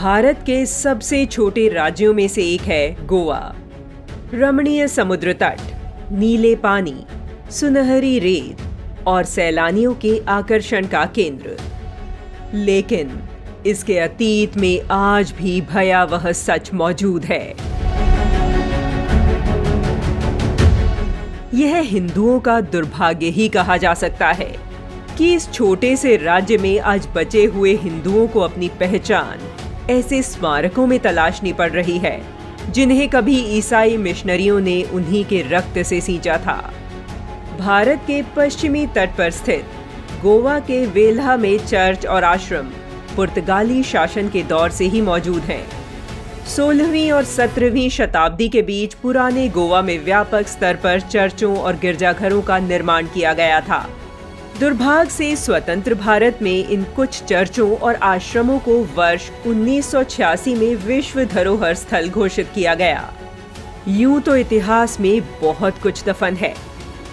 भारत के सबसे छोटे राज्यों में से एक है गोवा। रमणीय समुद्र तट, नीले पानी, सुनहरी रेत और सैलानियों के आकर्षण का केंद्र। लेकिन इसके अतीत में आज भी भयावह सच मौजूद है। यह हिंदुओं का दुर्भाग्य ही कहा जा सकता है कि इस छोटे से राज्य में आज बचे हुए हिंदुओं को अपनी पहचान ऐसे स्मारकों में तलाशनी पड़ रही है जिन्हें कभी ईसाई मिशनरियों ने उन्हीं के रक्त से सींचा था। भारत के पश्चिमी तट पर स्थित गोवा के वेल्हा में चर्च और आश्रम पुर्तगाली शासन के दौर से ही मौजूद हैं। 16वीं और 17वीं शताब्दी के बीच पुराने गोवा में व्यापक स्तर पर चर्चों और गिरजाघरों का निर्माण किया गया था। दुर्भाग्य से स्वतंत्र भारत में इन कुछ चर्चों और आश्रमों को वर्ष 1986 में विश्व धरोहर स्थल घोषित किया गया। यूं तो इतिहास में बहुत कुछ दफन है,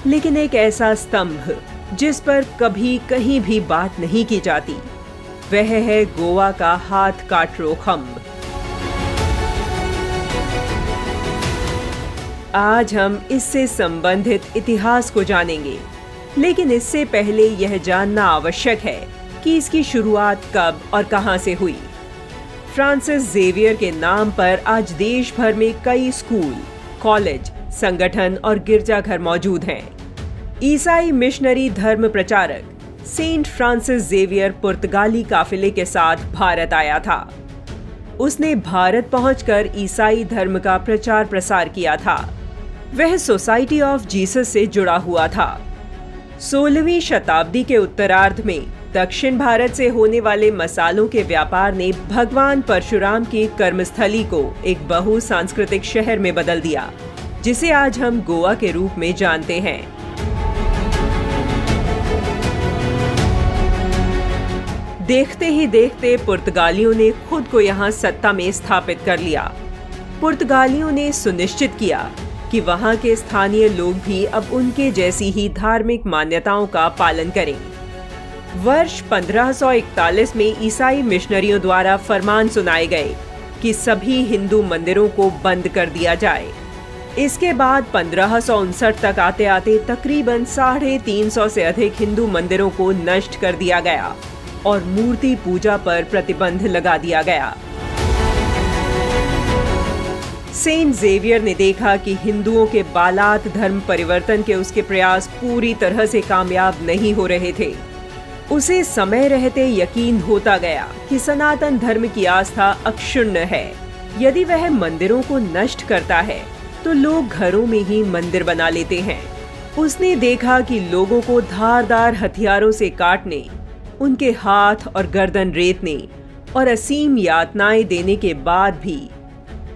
लेकिन एक ऐसा स्तंभ जिस पर कभी कहीं भी बात नहीं की जाती, वह है गोवा का हाथ काटरो खंभ। आज हम इससे संबंधित इतिहास को जानेंगे, लेकिन इससे पहले यह जानना आवश्यक है कि इसकी शुरुआत कब और कहां से हुई। फ्रांसिस जेवियर के नाम पर आज देश भर में कई स्कूल, कॉलेज, संगठन और गिरजाघर मौजूद हैं। ईसाई मिशनरी धर्म प्रचारक सेंट फ्रांसिस जेवियर पुर्तगाली काफिले के साथ भारत आया था। उसने भारत पहुंचकर ईसाई धर्म का प्रचार प्रसार किया था। वह सोसाइटी ऑफ जीसस से जुड़ा हुआ था। 16वीं शताब्दी के उत्तरार्ध में दक्षिण भारत से होने वाले मसालों के व्यापार ने भगवान परशुराम की कर्मस्थली को एक बहुसांस्कृतिक शहर में बदल दिया, जिसे आज हम गोवा के रूप में जानते हैं। देखते ही देखते पुर्तगालियों ने खुद को यहाँ सत्ता में स्थापित कर लिया। पुर्तगालियों ने सुनिश्चित किया कि वहां के स्थानीय लोग भी अब उनके जैसी ही धार्मिक मान्यताओं का पालन करें। वर्ष 1541 में ईसाई मिशनरियों द्वारा फरमान सुनाए गए कि सभी हिंदू मंदिरों को बंद कर दिया जाए। इसके बाद 1559 तक आते आते तकरीबन 350 से अधिक हिंदू मंदिरों को नष्ट कर दिया गया और मूर्ति पूजा पर प्रतिबंध लगा दिया गया। सेंट जेवियर ने देखा कि हिंदुओं के बालात धर्म परिवर्तन के उसके प्रयास पूरी तरह से कामयाब नहीं हो रहे थे। उसे समय रहते यकीन होता गया कि सनातन धर्म की आस्था अक्षुण्ण है। यदि वह मंदिरों को नष्ट करता है तो लोग घरों में ही मंदिर बना लेते हैं। उसने देखा कि लोगों को धारदार हथियारों से काटने, उनके हाथ और गर्दन रेतने और असीम यातनाएं देने के बाद भी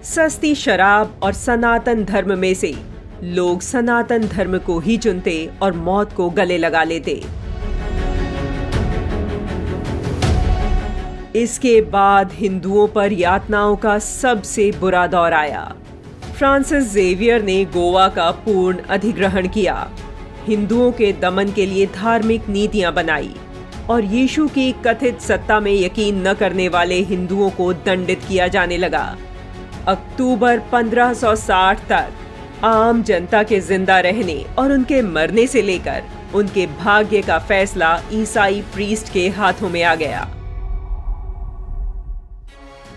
सस्ती शराब और सनातन धर्म में से लोग सनातन धर्म को ही चुनते और मौत को गले लगा लेते। इसके बाद हिंदुओं पर यातनाओं का सबसे बुरा दौर आया। फ्रांसिस जेवियर ने गोवा का पूर्ण अधिग्रहण किया, हिंदुओं के दमन के लिए धार्मिक नीतियां बनाई और यीशु की कथित सत्ता में यकीन न करने वाले हिंदुओं को दंडित किया जाने लगा। अक्टूबर 1560 तक आम जनता के जिंदा रहने और उनके मरने से लेकर उनके भाग्य का फैसला ईसाई प्रीस्ट के हाथों में आ गया।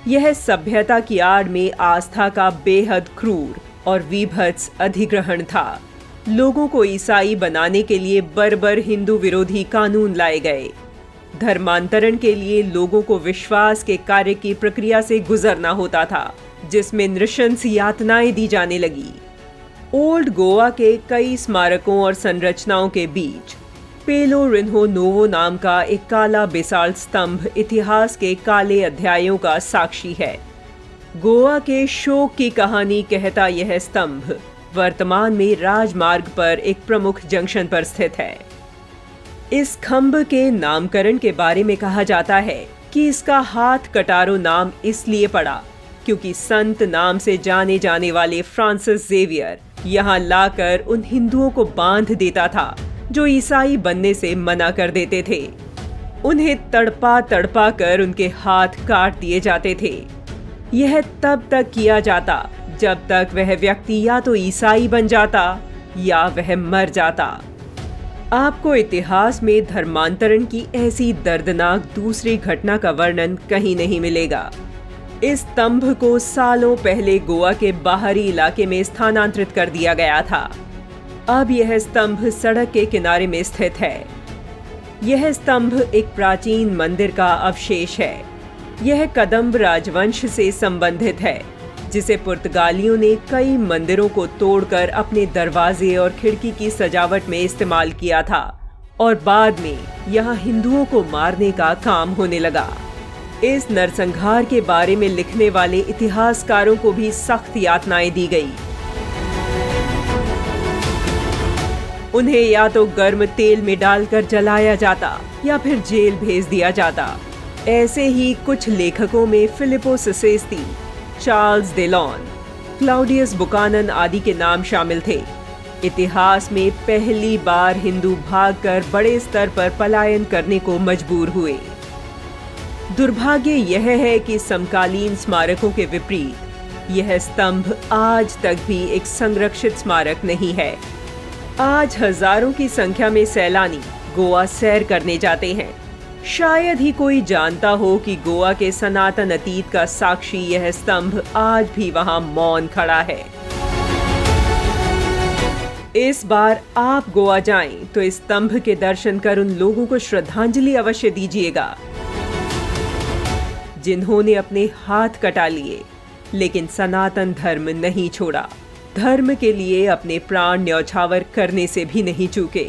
यह सभ्यता की आड़ में आस्था का बेहद क्रूर और विभत्स अधिग्रहण था। लोगों को ईसाई बनाने के लिए बर्बर हिंदू विरोधी कानून लाए गए। धर्मांतरण के लिए लोगों को विश्वास के कार्य की प्रक्रिया से गुजरना होता था, जिसमें नृशंस यातनाएं दी जाने लगी। ओल्ड गोवा के कई स्मारकों और संरचनाओं के बीच पेलो रिन्हो नोवो नाम का एक काला बेसाल्ट स्तंभ इतिहास के काले अध्यायों का साक्षी है। गोवा के शोक की कहानी कहता यह स्तंभ वर्तमान में राजमार्ग पर एक प्रमुख जंक्शन पर स्थित है। इस खंभ के नामकरण के बारे में कहा जाता है कि इसका हाथ कटारो नाम इसलिए पड़ा क्योंकि संत नाम से जाने जाने वाले फ्रांसिस जेवियर यहाँ लाकर उन हिंदुओं को बांध देता था जो ईसाई बनने से मना कर देते थे। उन्हें तड़पा तड़पा कर उनके हाथ काट दिए जाते थे। यह तब तक किया जाता जब तक वह व्यक्ति या तो ईसाई बन जाता या वह मर जाता। आपको इतिहास में धर्मांतरण की ऐसी दर्दनाक दूसरी घटना का वर्णन कहीं नहीं मिलेगा। इस स्तंभ को सालों पहले गोवा के बाहरी इलाके में स्थानांतरित कर दिया गया था। अब यह स्तंभ सड़क के किनारे में स्थित है। यह स्तंभ एक प्राचीन मंदिर का अवशेष है। यह कदम्ब राजवंश से संबंधित है, जिसे पुर्तगालियों ने कई मंदिरों को तोड़कर अपने दरवाजे और खिड़की की सजावट में इस्तेमाल किया था और बाद में यहाँ हिंदुओं को मारने का काम होने लगा। इस नरसंहार के बारे में लिखने वाले इतिहासकारों को भी सख्त यातनाएं दी गई। उन्हें या तो गर्म तेल में डालकर जलाया जाता या फिर जेल भेज दिया जाता। ऐसे ही कुछ लेखकों में Filippo सेसेस्ती, Charles Delon, Claudius Buchanan आदि के नाम शामिल थे। इतिहास में पहली बार हिंदू भागकर बड़े स्तर पर पलायन करने को मजबूर हुए। दुर्भाग्य यह है कि समकालीन स्मारकों के विपरीत यह स्तंभ आज तक भी एक संरक्षित स्मारक नहीं है। आज हजारों की संख्या में सैलानी गोवा सैर करने जाते हैं। शायद ही कोई जानता हो कि गोवा के सनातन अतीत का साक्षी यह स्तंभ आज भी वहां मौन खड़ा है। इस बार आप गोवा जाएं तो इस स्तंभ के दर्शन कर उन लोगों को श्रद्धांजलि अवश्य दीजिएगा जिन्होंने अपने हाथ कटा लिए लेकिन सनातन धर्म नहीं छोड़ा। धर्म के लिए अपने प्राण न्यौछावर करने से भी नहीं चूके।